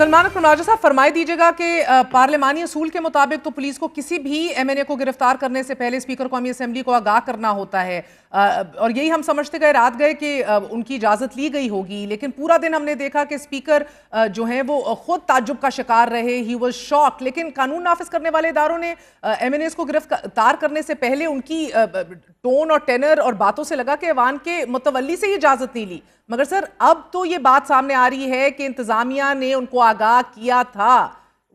सलमान अकरम राजा साहब फरमाई दीजिएगा कि पार्लिमानी असूल के मुताबिक तो पुलिस को किसी भी एमएनए को गिरफ्तार करने से पहले स्पीकर कौमी असेंबली को आगाह करना होता है, और यही हम समझते गए रात गए कि उनकी इजाज़त ली गई होगी, लेकिन पूरा दिन हमने देखा कि स्पीकर जो हैं वो खुद ताज्जुब का शिकार रहे, ही वाज शॉक। लेकिन कानून नाफिज करने वाले इदारों ने एमएनएस को गिरफ्तार करने से पहले उनकी टोन और टेनर और बातों से लगा कि ऐवान के मुतवल्ली से ही इजाज़त नहीं ली। मगर सर अब तो ये बात सामने आ रही है कि इंतजामिया ने उनको आगाह किया था।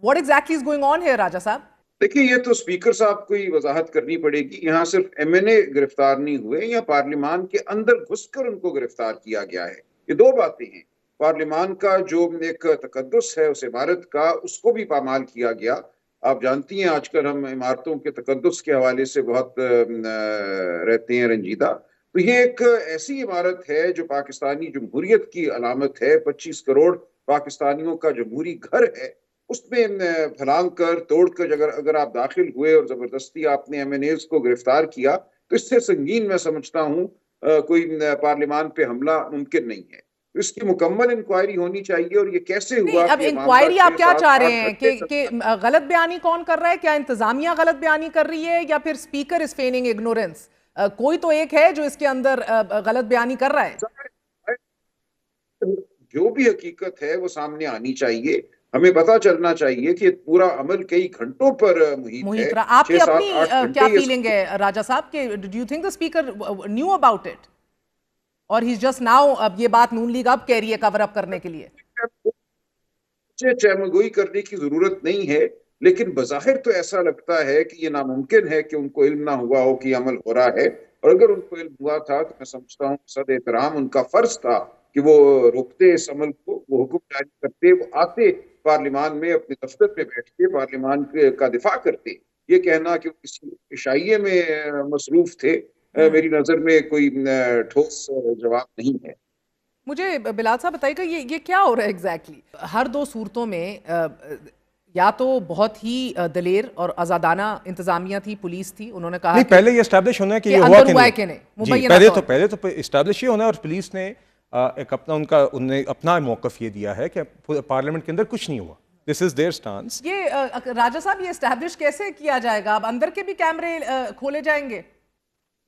What exactly is going on here राजा साहब? देखिए, ये तो स्पीकर साहब को ही वजाहत करनी पड़ेगी। यहाँ सिर्फ एमएनए गिरफ्तार नहीं हुए, या पार्लियामान के अंदर घुसकर उनको गिरफ्तार किया गया है। ये दो बातें हैं। पार्लियामान का जो एक तकद्दुस है उस इमारत का, उसको भी पामाल किया गया। आप जानती हैं आजकल हम इमारतों के तकद्दुस के हवाले से बहुत रहते हैं रंजीदा। तो ये एक ऐसी इमारत है जो पाकिस्तानी जमहूरियत की अलामत है। 25 करोड़ पाकिस्तानियों का जमहूरी घर है, उसमें फलांग कर तोड़ कर अगर आप दाखिल हुए और जबरदस्ती आपने एमएनएस को गिरफ्तार किया, तो इससे संगीन मैं समझता हूँ कोई पार्लियामान पे हमला मुमकिन नहीं है। तो इसकी मुकम्मल इंक्वायरी होनी चाहिए। और ये कैसे हुआ? अब इंक्वायरी आप क्या चाह रहे हैं कि गलत बयानी कौन कर रहा है? क्या इंतजामिया गलत बयानी कर रही है या फिर स्पीकर इज फेनिंग इग्नोरेंस? कोई तो एक है जो इसके अंदर गलत बयानी कर रहा है। जो भी हकीकत है वो सामने आनी चाहिए। हमें पता चलना चाहिए कि पूरा अमल कई घंटों पर मुहित है। आपकी अपनी क्या फीलिंग है राजा साहब के? Do you think the speaker knew about it और ही इज जस्ट नाउ, अब ये बात नून लीग अब कह रही है कवर अप करने के लिए? चहमगोई करने की जरूरत नहीं है, लेकिन बज़ाहिर तो ऐसा लगता है कि ये नामुमकिन है कि उनको इल्म ना हुआ हो कि अमल हो रहा है। और अगर उनको इल्म हुआ था तो मैं समझता हूँ सद एहतराम उनका फर्ज था कि वो रोकते इस अमल को, वो हुक्म जारी करते, वो आते पार्लियामान में अपने दफ्तर पे बैठते, पार्लियामान का दिफा करते। ये कहना कि किसी इशाइये में मसरूफ थे, मेरी नजर में कोई ठोस जवाब नहीं है। मुझे बिलाल साहब बताइएगा ये क्या हो रहा है एग्जैक्टली? हर दो सूरतों में या तो बहुत ही दलेर और आजादाना इंतजामिया थी, पुलिस थी, उन्होंने कहा नहीं, पहले ये एस्टैब्लिश होना है कि ये हुआ कि नहीं। पहले तो एस्टैब्लिश ये होना है, और पुलिस ने एक उन्होंने अपना मौकफ ये दिया है कि पार्लियामेंट के अंदर कुछ नहीं हुआ। This is their stance. ये राजा साहब ये एस्टैब्लिश कैसे किया जाएगा? अब अंदर के भी कैमरे खोले जाएंगे?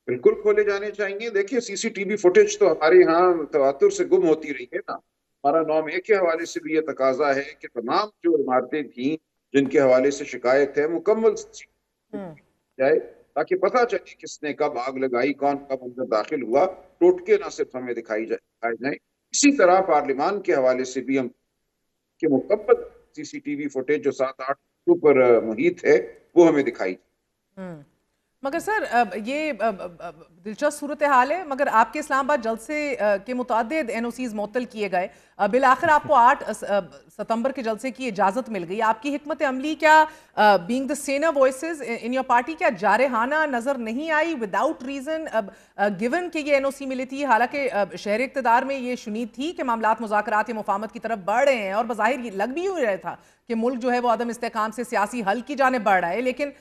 बिल्कुल खोले जाने चाहिए। देखिए, सीसीटीवी फुटेज तो हमारे यहाँ तवातुर से गुम होती रही है ना। हमारा 9 के हवाले से भी ये तकाजा है कि तमाम जो इमारतें थी जिनके हवाले से शिकायत है, मुकम्मल जाए ताकि पता चले किसने कब आग लगाई, कौन कब अंदर दाखिल हुआ। टोटके ना सिर्फ हमें दिखाई जाए। इसी तरह पार्लियामान के हवाले से भी हम कि मुकम्मल सीसीटीवी फुटेज जो 7-8 पर मुहित है वो हमें दिखाई। मगर सर ये दिलचस्प सूरत हाल है, मगर आपके इस्लामाबाद जलसे के मुतादिद एनओसीज मुअत्तल किए गए, बिल आखिर आपको 8 सितंबर के जलसे की इजाज़त मिल गई। आपकी हिकमत अमली क्या, being the saner voices in your party, क्या जारहाना नज़र नहीं आई विदाउट रीज़न, गिवन कि ये एनओसी मिली थी? हालांकि शहर इक़्तिदार में ये शुनीद थी कि मामलात मुज़ाकरात या मुफाहमत की तरफ बढ़ रहे हैं, और बज़ाहिर ये लग भी हो रहा था कि मुल्क जो है वो अदम इस्तेहकाम से सियासी हल की जाने बढ़ रहा है। लेकिन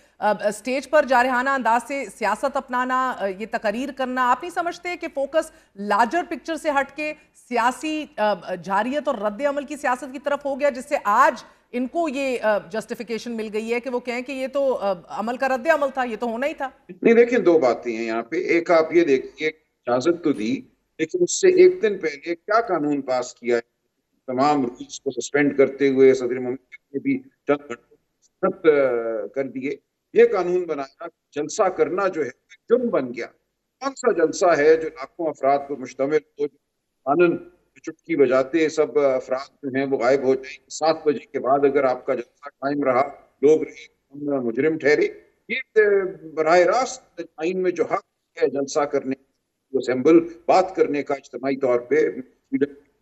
स्टेज पर जारहाना अंदाज से सियासत अपनाना, ये तकरीर करना, आप नहीं समझते कि फोकस लार्जर पिक्चर से हट के सियासी जारियत और रद्द अमल की सियासत की तरफ हो गया, जिससे आज इनको ये जस्टिफिकेशन मिल गई है कि वो कहें कि ये तो अमल का रद्द अमल था, ये तो होना ही था? नहीं, देखिए, दो बातें हैं यहाँ पे। एक, आप ये देखिए, इजाजत तो दी, लेकिन उससे एक दिन पहले क्या कानून पास किया है? तमाम रूल्स को सस्पेंड करते हुए सदर मुमकिन ने भी चंद घंटों कर दिए। ये कानून बनाया, जलसा करना जो है जुर्म बन गया। कौन सा जलसा है जो लाखों अफराद पर मुश्तमिल हो, कानून चुटकी बजाते सब अफराद जो हैं वो गायब हो जाएंगे? 7 बजे के बाद अगर आपका जलसा कायम रहा, लोग मुजरिम ठहरे। ये बराह रास्त आइन में जो हक है जलसा करने, असेंबल बात करने का इज्तिमाई तौर पे,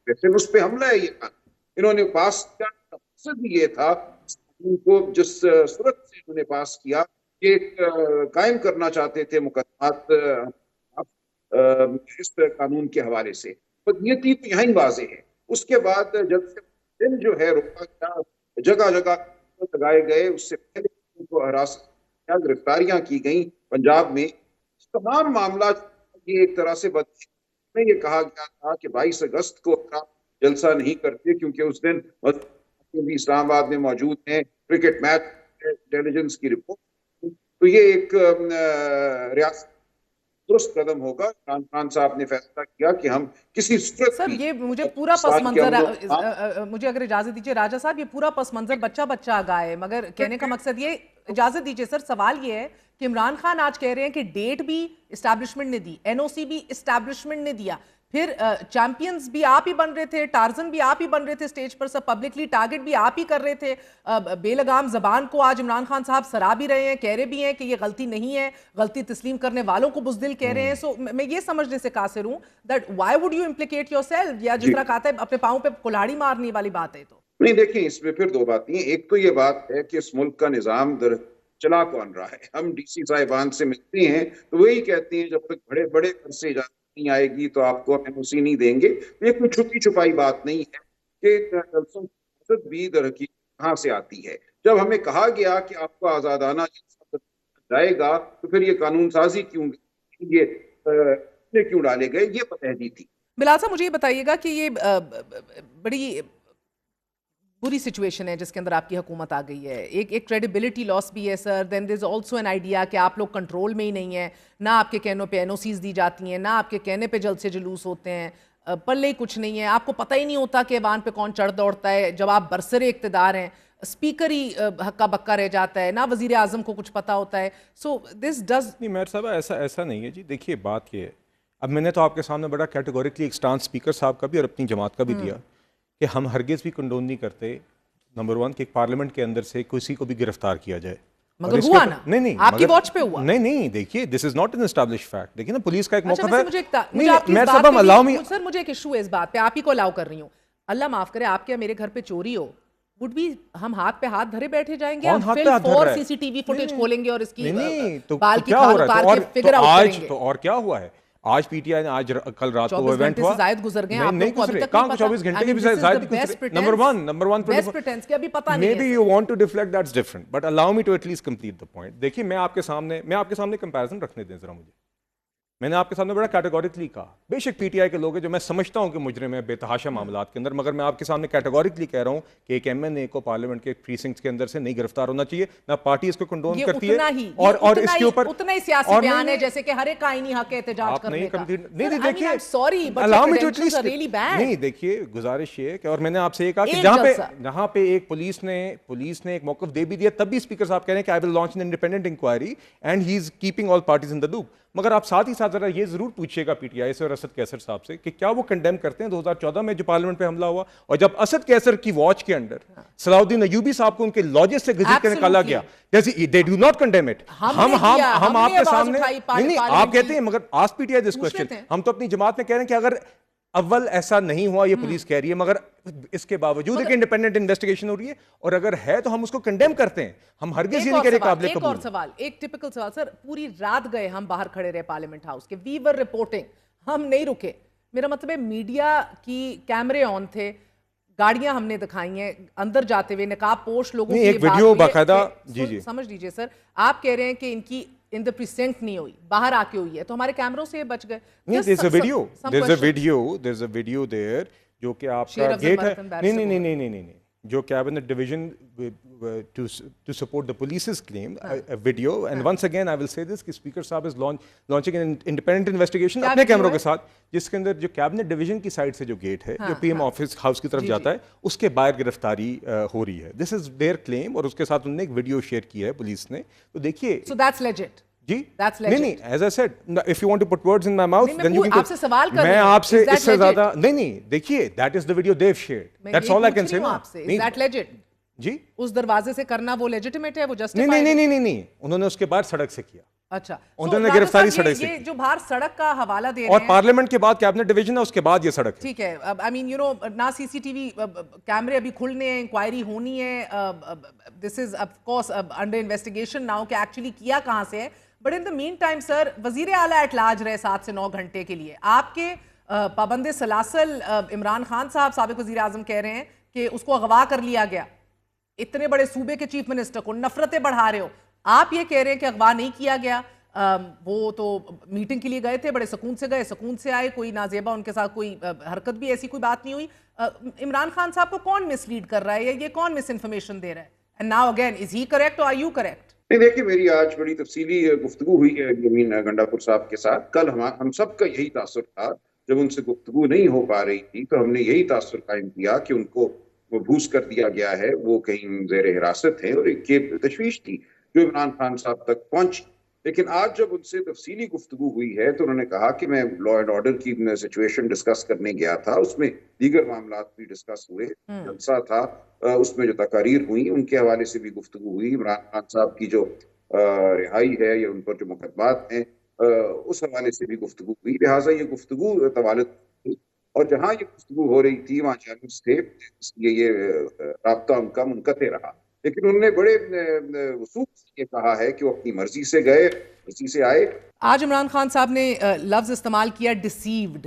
वैसे उस पर हमला है। ये कानून इन्होंने पास किया, मकसद ये था उनको जिस सूरत से इन्होंने पास किया, ये कायम करना चाहते थे मुकदमात इस कानून के हवाले से। तो नीति तो यहीं वाज़ेह है। उसके बाद जब से दिन जो है रोका गया, जगह जगह लगाए गए, उससे पहले उनको हिरासत में गिरफ्तारियां की गई पंजाब में। तमाम मामला ये एक तरह से में ये कहा गया था कि 22 अगस्त को जलसा नहीं करते क्योंकि उस दिन भी इस्लामाबाद में मौजूद हैं, क्रिकेट मैच इंटेलिजेंस की रिपोर्ट। तो ये एक रियासत दुरुस्त कदम होगा। इमरान खान साहब ने फैसला किया कि हम किसी सूरत सर भी ये मुझे पूरा पस मंजर मुझे अगर इजाजत दीजिए राजा साहब, ये पूरा पस मंजर बच्चा बच्चा आगा है, मगर कहने का मकसद ये, इजाजत दीजिए सर, सवाल ये है कि इमरान खान आज कह रहे हैं कि डेट भी इस्टेब्लिशमेंट ने दी, एनओसी भी इस्टेब्लिशमेंट ने दिया, फिर चैंपियंस भी आप ही बन रहे थे, टार्जन भी आप ही बन रहे थे स्टेज पर, सब पब्लिकली टारगेट भी आप ही कर रहे थे, बेलगाम जबान को आज इमरान खान साहब सराह भी रहे हैं, कह रहे भी हैं कि ये गलती नहीं है, गलती तस्लीम करने वालों को बुज़दिल कह रहे हैं। सो मैं ये समझने से कासिर हूं that why would you implicate yourself, या जिस तरह कहता है अपने पांव पे कुल्हाड़ी मारने वाली बात है। तो नहीं, देखिए इसमें फिर दो बातें हैं। एक तो ये बात है कि इस मुल्क का निजाम चला कौन रहा है। हम डीसी साहिबान से मिलते हैं तो वही कहते हैं जब तक बड़े बड़े अरसे नहीं आएगी तो आपको एनओसी नहीं देंगे। ये कोई छुपी छुपाई बात नहीं है कि जलसों की इजाजत भी दरहकीकत कहाँ से आती है। जब हमें कहा गया कि आपको आजादाना जाएगा तो फिर ये कानून साजी क्यों, ये क्यों डाले गए, ये पतहदी थी। बिलाल साहब मुझे ये बताइएगा कि ये बड़ी बुरी सिचुएशन है जिसके अंदर आपकी हुकूमत आ गई है, एक क्रेडिबिलिटी लॉस भी है sir, then there is also an idea कि आप लोग कंट्रोल में ही नहीं है, ना आपके कहनों पे एनओसीज दी जाती हैं, ना आपके कहने पे जल्द से जुलूस होते हैं, पल्ले ही कुछ नहीं है, आपको पता ही नहीं होता कि ऐवान पे कौन चढ़ दौड़ता है, जब आप बरसरे इक़्तिदार हैं स्पीकर ही हक्का बक्का रह जाता है, ना वजीर आजम को कुछ पता होता है। सो दिस डज नहीं मेयर साहब, ऐसा नहीं है जी। देखिए बात ये है, अब मैंने तो आपके सामने बड़ा कैटेगोरिकली एक स्टांस स्पीकर साहब का भी और अपनी जमात का भी दिया कि हम हरगिज़ भी कंडोन नहीं करते, नंबर वन, कि पार्लियामेंट के अंदर से किसी को भी गिरफ्तार किया जाए। मगर हुआ ना, नहीं आपकी वॉच पे हुआ। नहीं देखिए, this is not an established fact. देखिए ना, पुलिस का एक मौका है। सर मुझे एक इशू है इस बात पे, आप ही को अलाउ कर रही हूँ, अल्लाह माफ करे आपके मेरे घर पे चोरी हो, वुड भी हम हाथ पे हाथ धरे बैठे जाएंगे, हम फिल्म फॉर सीसीटीवी फुटेज खोलेंगे और इसकी बाल की खाल उतार के फिगर आउट करेंगे। तो और क्या हुआ है, आज पीटीआई ने आज कल रात को इवेंट हुआ, जायद गुजर गए, नहीं गुजरे, कहां 24 घंटे के भी जायद गुजरे। नंबर वन बेस्ट प्रिटेंस के अभी पता नहीं है। Maybe you want to deflect, that's different, but allow me to at least complete the point. देखिए मैं आपके सामने कंपैरिजन रखने दें जरा मुझे। मैंने आपके सामने बड़ा कैटेगोरिकली कहा, बेशक पीटीआई के लोग हैं जो मैं समझता हूं कि मुजरिम है बेतहाशा मामलात के अंदर, मगर मैं आपके सामने कैटेगोरिकली कह रहा हूं कि एक एमएनए को पार्लियामेंट के प्रीसिंक्ट के अंदर से नहीं गिरफ्तार होना चाहिए, ना पार्टी इसको कंडोन करती है, और इसके ऊपर उतना ही सियासी बयान है जैसे कि हर एक आईनी हक है एहतजाज करने का। नहीं देखिए, sorry but allow me to at least, really bad. नहीं देखिए गुजारिश ये कि, और मैंने आपसे ये कहा कि जहां पे एक पुलिस ने एक मौक़िफ़ दे भी दिया, तब भी स्पीकर साहब कह रहे हैं कि I will launch an independent inquiry and he is keeping all parties in the loop. मगर आप साथ ही साथ जरा ये जरूर पूछिएगा पीटीआई से और असद कैसर साहब से कि क्या वो कंडेम करते हैं 2014 में जो पार्लियामेंट पे हमला हुआ, और जब असद कैसर की वॉच के अंडर सलाउद्दीन अय्यूबी साहब को उनके लॉजेस से घसीट के निकाला गया, जैसे they do not condemn it. हम आपके सामने नहीं, आप कहते हैं, मगर आस्क पीटीआई दिस क्वेश्चन, हम तो अपनी जमात में कह रहे हैं कि अगर अव्वल ऐसा नहीं हुआ, ये पुलिस कह रही है, मगर इसके बावजूद एक इंडिपेंडेंट इन्वेस्टिगेशन हो रही है, और अगर है तो हम उसको कंडेम करते हैं, हम हरगिज़ ये नहीं कह रहे काबिल कबूल। एक और सवाल, एक टिपिकल सवाल सर, पूरी रात गए हम बाहर खड़े रहे पार्लियामेंट हाउस के, वी वर रिपोर्टिंग, हम नहीं रुके, मेरा मतलब है मीडिया की कैमरे ऑन थे, गाड़ियां हमने दिखाई हैं अंदर जाते हुए नकाब पोश लोगों की, एक वीडियो बाकायदा, जी समझ लीजिए सर, आप कह रहे हैं कि इनकी इन द प्रीसेंट नहीं हुई, बाहर आके हुई है, तो हमारे कैमरों से बच गए। there's a video there जो कि आपका गेट है, नहीं, जो cabinet division to support the police's claim, a video, and once again I will say this कि स्पीकर साहब is launching an independent investigation अपने कैमरों के साथ, जिसके अंदर जो कैबिनेट डिवीजन की साइड से जो गेट है, जो पीएम ऑफिस हाउस की तरफ जाता है, उसके बाहर गिरफ्तारी हो रही है। दिस इज देयर क्लेम, और उसके साथ उन्होंने एक वीडियो शेयर किया है पुलिस ने, तो देखिए। So that's legit. Ji That's legit. नहीं, as I said, if you want to put words in my mouth, then you can. आपसे सवाल कर रही हूं, मैं आपसे इससे ज्यादा नहीं, देखिए, that is the video they've shared. That's all I can say. Is that legit? जी, उस दरवाजे से करना वो लेजिटिमेट है, वो जस्टिफाइड? नहीं, उन्होंने उसके बाद सड़क से किया। अच्छा, उन्होंने गिरफ्तारी सड़क से ये जो बाहर सड़क का हवाला दे रहे हैं, और हैं, पार्लियामेंट के बाद कैबिनेट डिवीजन है, उसके बाद ये सड़क, ठीक है। आई मीन यू नो, ना सीसीटीवी कैमरे अभी खुलने हैं, इंक्वायरी होनी है, this is of course under investigation now कि एक्चुअली किया कहां से है, but in the mean time sir, वजीर आला एट लार्ज रहे 7 से 9 घंटे के लिए, आपके पाबंद सलासल इमरान खान साहब साबिक वजीर आजम कह रहे हैं कि उसको अगवा कर लिया गया, इतने बड़े सूबे के चीफ मिनिस्टर को नफरतें बढ़ा रहे हो, आप ये कह रहे हैं कि अगवा नहीं किया गया, وہ تو میٹنگ کے لیے گئے تھے, بڑے سکون سے گئے, سکون سے آئے, کوئی نازیبا ان کے ساتھ کوئی حرکت بھی ایسی کوئی بات نہیں ہوئی. عمران خان صاحب کو کون مس لیڈ کر رہا ہے, یا یہ کون مس انفارمیشن دے رہا ہے؟ And now again is he correct اور آر یو کریکٹ؟ نہیں دیکھیے, میری آج بڑی تفصیلی گفتگو ہوئی ہے یمین گنڈاپور صاحب کے ساتھ. کل ہم سب کا یہی تاثر تھا, جب ان سے گفتگو نہیں ہو پا رہی تھی تو ہم نے یہی تاثر قائم کیا کہ ان کو مبوس کر دیا گیا ہے, وہ کہیں زیر حراست ہیں, اور ایک یہ تشویش تھی جو عمران خان صاحب تک پہنچی. لیکن آج جب ان سے تفصیلی گفتگو ہوئی ہے تو انہوں نے کہا کہ میں لا اینڈ آرڈر کی سچویشن ڈسکس کرنے گیا تھا, اس میں دیگر معاملات بھی ڈسکس ہوئے, جلسہ تھا, اس میں جو تقاریر ہوئی ان کے حوالے سے بھی گفتگو ہوئی, عمران خان صاحب کی جو رہائی ہے یا ان پر جو مقدمات ہیں اس حوالے سے بھی گفتگو ہوئی. لہٰذا یہ گفتگو طوالت ہوئی, اور جہاں یہ گفتگو ہو رہی تھی وہاں چینلز تھے, اس لیے یہ رابطہ ان کا منقطع رہا. لیکن انہوں نے بڑے وثوق سے یہ کہا ہے کہ وہ اپنی مرضی سے گئے, مرضی سے آئے. آج عمران خان صاحب نے لفظ استعمال کیا ڈیسیوڈ,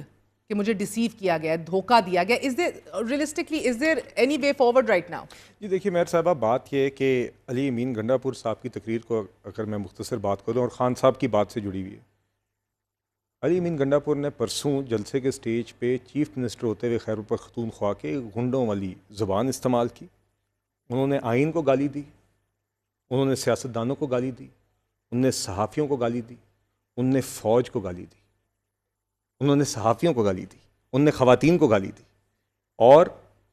کہ مجھے ڈیسیو کیا گیا, دھوکہ دیا گیا. Is there realistically is there any way forward right now? جی دیکھیے مہر صاحبہ, بات یہ ہے کہ علی امین گنڈاپور صاحب کی تقریر کو اگر میں مختصر بات کروں اور خان صاحب کی بات سے جڑی ہوئی ہے. علی امین گنڈاپور نے پرسوں جلسے کے سٹیج پہ چیف منسٹر ہوتے ہوئے خیر پختونخوا کے گنڈوں والی زبان استعمال کی. انہوں نے آئین کو گالی دی, انہوں نے سیاستدانوں کو گالی دی, انہوں نے صحافیوں کو گالی دی, انہوں نے فوج کو گالی دی, انہوں نے صحافیوں کو گالی دی, انہوں نے خواتین کو گالی دی. اور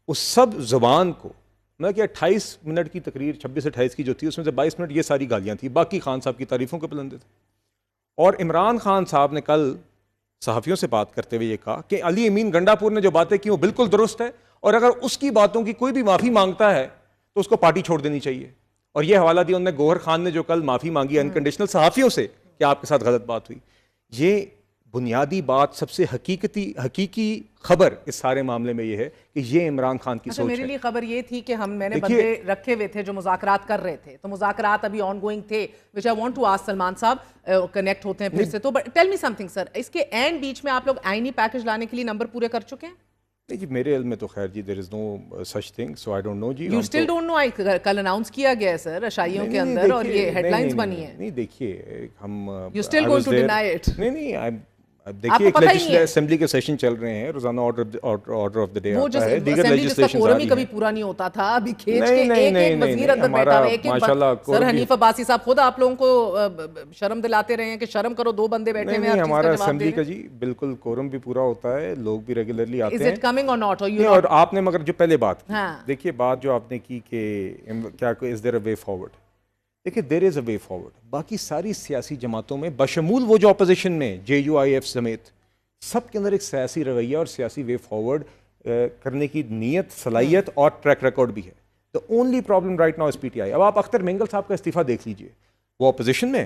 اس سب زبان کو میں کہ 28 منٹ کی تقریر 26-28 کی جو تھی اس میں سے 22 منٹ یہ ساری گالیاں تھیں, باقی خان صاحب کی تعریفوں کے پلندے تھے. اور عمران خان صاحب نے کل صحافیوں سے بات کرتے ہوئے یہ کہا کہ علی امین گنڈاپور نے جو باتیں کی وہ بالکل درست ہے, اور اگر اس کی باتوں کی کوئی بھی معافی مانگتا ہے تو اس کو پارٹی چھوڑ دینی چاہیے. اور یہ حوالہ دیا انہوں نے گوہر خان نے جو کل معافی مانگی انکنڈیشنل صحافیوں سے کہ آپ کے ساتھ غلط بات ہوئی. یہ بنیادی بات, سب سے حقیقی خبر اس سارے معاملے میں یہ ہے کہ یہ عمران خان کی سوچ ہے. میرے لیے خبر یہ تھی کہ میں نے بندے رکھے ہوئے تھے جو مذاکرات کر رہے تھے, تو مذاکرات ابھی آن گوئنگ تھے, which I want to ask Salman صاحب, کنیکٹ ہوتے ہیں پھر سے. تو ٹیل می سم تھنگ سر, اس کے اینڈ بیچ میں آپ لوگ آئینی پیکج لانے کے لیے نمبر پورے کر چکے ہیں؟ نہیں جی, میرے علم میں تو خیر جی there is no such thing, so I don't know جی. You still don't know? کل اناؤنس کیا گیا ہے سر عشائیوں کے اندر, اور یہ ہیڈ لائنز بنی ہیں. نہیں دیکھیے ہم You still going to deny it? نہیں, دیکھیے ایک لیجسلیٹو اسمبلی کے سیشن چل رہے ہیں, روزانہ آرڈر آف دی ڈے آتا ہے, دیگر لیجسلیشن کورم ہی کبھی پورا نہیں ہوتا تھا. ابھی کھینچ کے ایک ایک وزیر اندر بیٹھا ہوا ہے, ایک ایک سر حنیف عباسی صاحب خود آپ لوگوں کو شرم دلاتے رہے ہیں کہ شرم کرو, 2 بندے بیٹھے ہوئے ہیں. ہمارا اسمبلی کا جی بالکل کورم بھی پورا ہوتا ہے, لوگ بھی ریگولرلی آتے ہیں. Is it coming or not? اور آپ نے مگر جو پہلے بات کی, دیکھیے بات جو آپ نے کی کہ کیا is there a way forward, دیکھیے there is a way forward. باقی ساری سیاسی جماعتوں میں بشمول وہ جو اپوزیشن میں JUIF سمیت سب کے اندر ایک سیاسی رویہ اور سیاسی وے فارورڈ کرنے کی نیت, صلاحیت اور ٹریک ریکارڈ بھی ہے. The only problem right now is PTI. اب آپ اختر مینگل صاحب کا استعفیٰ دیکھ لیجئے, وہ اپوزیشن میں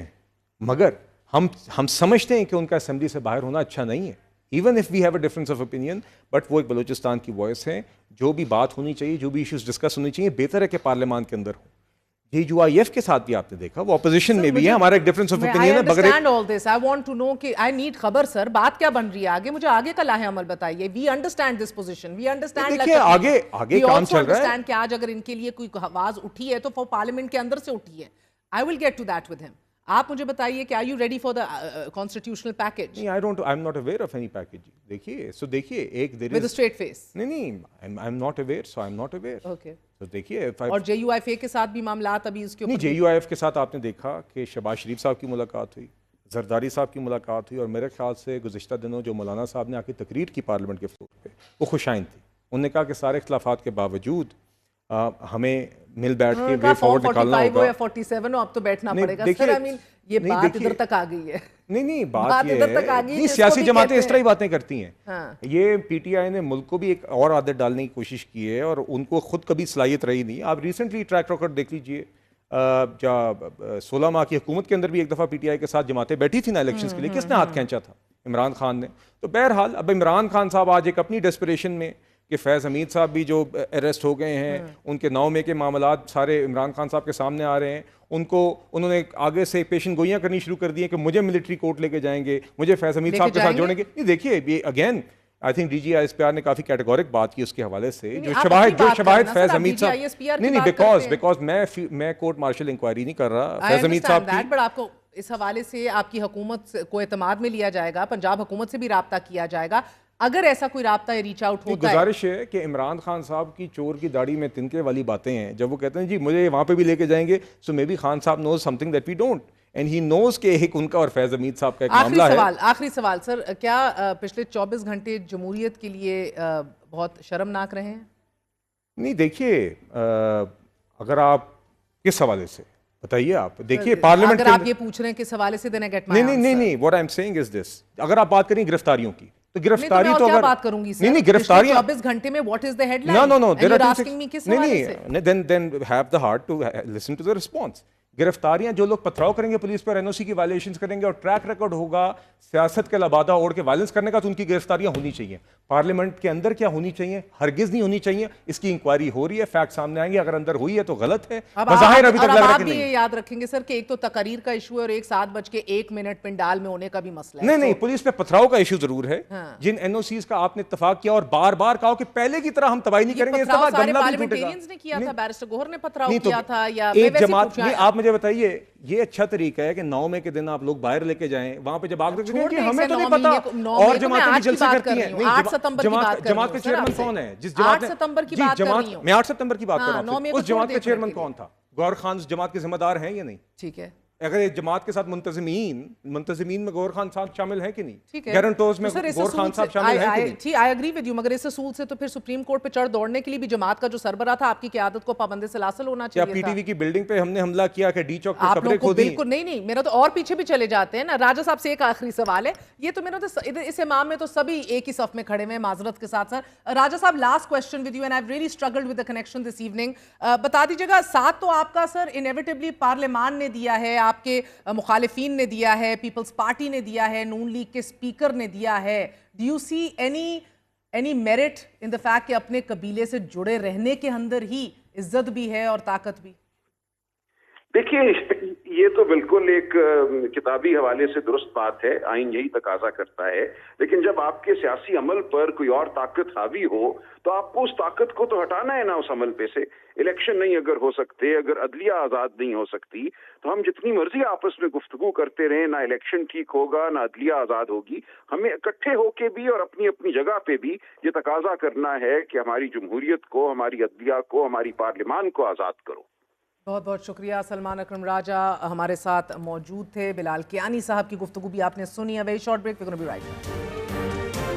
مگر ہم سمجھتے ہیں کہ ان کا اسمبلی سے باہر ہونا اچھا نہیں ہے, even if we have a difference of opinion, but وہ ایک بلوچستان کی وائس ہیں. جو بھی بات ہونی چاہیے, جو بھی ایشوز ڈسکس ہونی چاہیے, بہتر ہے کہ پارلیمان کے اندر ہوں. JUIF کے ساتھ بھی آپ نے دیکھا وہ اپوزیشن میں بھی ہے, ہمارا ایک ڈفرنس آف اوپینین ہے. I understand all this. I want to know کہ I need خبر سر, بات کیا بن رہی ہے آگے, مجھے آگے کا لاہ عمل بتائیے. We understand this position. We understand دیکھیے آگے کام چل رہا ہے. understand کہ آج اگر ان کے لیے کوئی آواز اٹھی ہے تو وہ پارلیمنٹ کے اندر سے اٹھی ہے. I will get to that with him. آپ مجھے بتائیے کہ are you ready for the constitutional package? نہیں, I'm not aware of any package. دیکھیے ایک there is with a straight face. نہیں, I'm not aware, so I'm not aware. Okay. تو دیکھیے اور JUIF کے ساتھ بھی معاملات ابھی اس کے اوپر. نہیں, JUIF کے ساتھ آپ نے دیکھا کہ شہباز شریف صاحب کی ملاقات ہوئی, زرداری صاحب کی ملاقات ہوئی, اور میرے خیال سے گزشتہ دنوں جو مولانا صاحب نے آ کے تقریر کی پارلیمنٹ کے فلور پہ وہ خوشائن تھی. انہوں نے کہا کہ سارے اختلافات کے باوجود ہمیں مل بیٹھ کے وے فارورڈ نکالنا ہوگا. 47 اب تو بیٹھنا پڑے گا سر. I mean یہ بات ادھر تک آ گئی ہے. نہیں, بات یہ ہے سیاسی جماعتیں اس طرح ہی باتیں کرتی ہیں. یہ PTI نے ملک کو بھی ایک اور عادت ڈالنے کی کوشش کی ہے, اور ان کو خود کبھی صلاحیت رہی نہیں. آپ ریسنٹلی ٹریک ریکارڈ دیکھ لیجئے, 16 ماہ کی حکومت کے اندر بھی ایک دفعہ PTI کے ساتھ جماعتیں بیٹھی تھی نا الیکشنز کے لیے, کس نے ہاتھ کھینچا تھا؟ عمران خان نے. تو بہرحال اب عمران خان صاحب آج ایک اپنی ڈیسپریشن میں کہ فیض حمید صاحب بھی جو اریسٹ ہو گئے ہیں, ان کے 9 مئی کے معاملات سارے عمران خان صاحب کے سامنے آ رہے ہیں, انہوں نے آگے سے پیشن گوئیاں کرنی شروع کر دی ہیں کہ مجھے ملٹری کورٹ لے کے جائیں گے, مجھے فیض حمید صاحب کے ساتھ جوڑیں گے. نہیں دیکھیے یہ اگین آئی تھنک DGISPR نے کافی کیٹیگورک بات کی اس کے حوالے سے, جو شواہد فیض حمید صاحب نہیں, بیکاز میں کورٹ مارشل انکوائری نہیں کر رہا. فیض حمید صاحب اس حوالے سے آپ کی حکومت کو اعتماد میں لیا جائے گا, پنجاب حکومت سے بھی رابطہ کیا جائے گا, اگر ایسا کوئی رابطہ یا ریچ آؤٹ ہوتا ہے. گزارش ہے کہ عمران خان صاحب کی چور کی داڑھی میں تنکے والی باتیں ہیں, جب وہ کہتے ہیں جی مجھے وہاں پہ بھی لے کے جائیں گے, سو مے بی خان صاحب knows something that we don't, and he knows کہ ایک ان کا اور فیض حمید صاحب کا ایک معاملہ ہے. آخری سوال سر, کیا پچھلے 24 گھنٹے جمہوریت کے لیے بہت شرمناک رہے ہیں؟ نہیں دیکھیے, اگر آپ کس حوالے سے بتائیے, آپ دیکھیے پارلیمنٹ, اگر آپ یہ پوچھ رہے ہیں کس حوالے سے, then I get my answer. نہیں what I'm saying is this, اگر آپ بات کریں گرفتاریوں کی تو گرفتاری تو کیا بات کروں گی سر, نہیں گرفتاریاں 24 گھنٹے میں what is the headline? No, and you're asking me کس حوالے سے. then have the heart to listen to the response. گرفتاریاں جو لوگ پتھراؤ کریں گے پولیس پر, این او سی کی وائلیشنز کریں گے اور ٹریک ریکارڈ ہوگا سیاست کے لبادہ اوڑھ کے وائلنس کرنے کا, تو ان کی گرفتاریاں ہونی چاہیے. پارلیمنٹ کے اندر کیا ہونی چاہیے؟ ہرگز نہیں ہونی چاہیے. اس کی انکوائری ہو رہی ہے, فیکٹ سامنے آئیں گے, اگر اندر ہوئی ہے تو غلط ہے, بظاہر ابھی تک لگ رہا ہے کہ نہیں. آپ یہ یاد رکھیں گے سر کہ ایک تو تقاریر کا ایشو ہے اور ایک 7:01 پنڈال میں ہونے کا بھی مسئلہ ہے. نہیں پولیس پہ پتھراؤ کا ایشو ضرور ہے. جن این او سیز کا آپ نے اتفاق کیا اور بار بار کہا کہ پہلے کی طرح ہم تباہی نہیں کریں گے, اس دفعہ گملہ بھی ٹوٹے گا. نے کیا تھا, بیرسٹر گوہر نے پتھراؤ نہیں تو کیا تھا, یا ایک جماعت نہیں. آپ مجھے بتائیے, یہ اچھا طریقہ ہے کہ 9 مئی کے دن آپ لوگ باہر لے کے جائیں, وہاں پہ جب آگ لگے کہ ہمیں تو نہیں پتا, اور جماعتیں بھی جلسے کرتی ہیں. 8 ستمبر کی بات کر رہی ہوں. جماعت کا چیئرمین کون ہے جس 8 ستمبر کی بات کر رہی ہوں. میں 8 ستمبر کی بات کر رہا ہوں. اس جماعت کا چیئرمین کون تھا؟ گور خان جماعت کے ذمہ دار ہیں یا نہیں؟ ٹھیک ہے, اگر ایک جماعت کے ساتھ منتظمین میں گور خان صاحب شامل ہیں کہ نہیں, گارنٹرز میں گور خان صاحب شامل ہیں کہ نہیں؟ آئی ایگری ود یو, مگر اس اصول سے تو پھر سپریم کورٹ پہ چڑھ دوڑنے کے لیے بھی جماعت کا جو سربراہ تھا آپ کی قیادت کو پابند سلاسل ہونا چاہیے تھا. پی ٹی وی کی بلڈنگ پہ ہم نے حملہ کیا کہ ڈی چوک پہ قبریں کھودی؟ بالکل نہیں, میرا تو اور پیچھے بھی چلے جاتے ہیں نا. راجہ صاحب سے ایک آخری سوال ہے, یہ تو میرا تو اس امام میں تو سبھی ایک ہی صف میں کھڑے ہوئے ہیں, معذرت کے ساتھ سر. راجہ صاحب, last question with you, and I have really struggled with the connection this evening. بتا دیجیے گا, ساتھ تو آپ کا سر انیویٹیبلی پارلیمان نے دیا ہے, آپ کے مخالفین نے دیا ہے, پیپلز پارٹی نے دیا ہے, نون لیگ کے اسپیکر نے دیا ہے. Do you see any merit in the fact کہ اپنے قبیلے سے جڑے رہنے کے اندر ہی عزت بھی ہے اور طاقت بھی؟ دیکھیے, یہ تو بالکل ایک کتابی حوالے سے درست بات ہے, آئین یہی تقاضا کرتا ہے, لیکن جب آپ کے سیاسی عمل پر کوئی اور طاقت حاوی ہو تو آپ کو اس طاقت کو تو ہٹانا ہے نا اس عمل پہ سے. الیکشن نہیں اگر ہو سکتے, اگر عدلیہ آزاد نہیں ہو سکتی, تو ہم جتنی مرضی آپس میں گفتگو کرتے رہیں, نہ الیکشن ٹھیک ہوگا نہ عدلیہ آزاد ہوگی. ہمیں اکٹھے ہو کے بھی اور اپنی اپنی جگہ پہ بھی یہ تقاضا کرنا ہے کہ ہماری جمہوریت کو, ہماری عدلیہ کو, ہماری پارلیمان کو آزاد کرو. بہت بہت شکریہ. سلمان اکرم راجہ ہمارے ساتھ موجود تھے. بلال کیانی صاحب کی گفتگو بھی آپ نے سنی. ہے very short break, we gonna be right back.